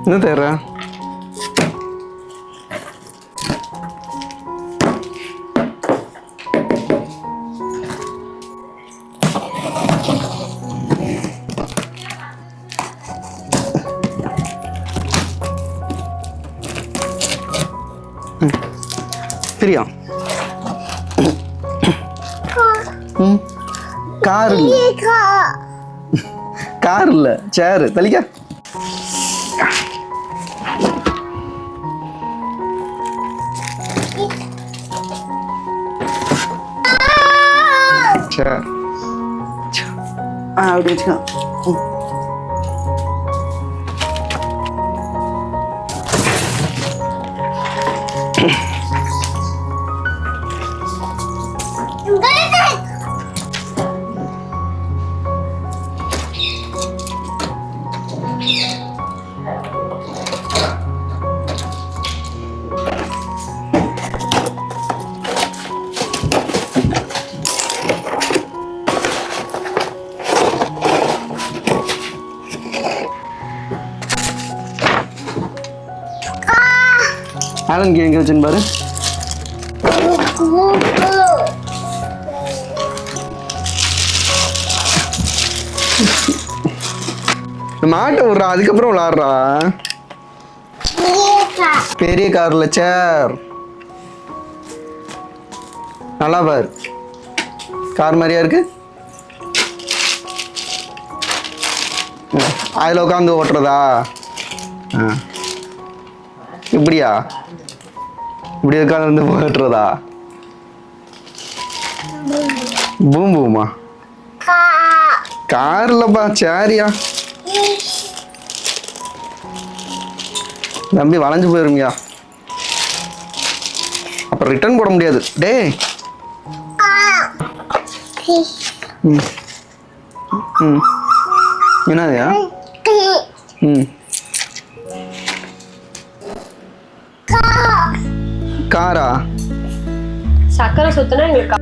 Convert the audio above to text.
என்ன தேர்ற? பிரியா கார் இல்ல சேர் தலிக்கா. சேர் அப்படி வச்சுக்கோ. ஆலன் கீ எங்கே வச்சுன்னு பாரு. மாட்டை விடுறா, அதுக்கப்புறம் விளாடுறா. பெரிய கார்ல சேர் நல்லா பாரு. கார் மாதிரியா இருக்கு. அதில் உட்காந்து ஓட்டுறதா? இப்படியா? இப்படி உட்காந்து வந்து ஓட்டுறதா? பூம் பூமா கார்லப்பா, சேரியா? தம்பி வளைஞ்சு போயிருமியா, அப்புறம் ரிட்டர்ன் போட முடியாது. டே என்னதுயா? காரா? சக்கரை சுத்தினா எங்களுக்கு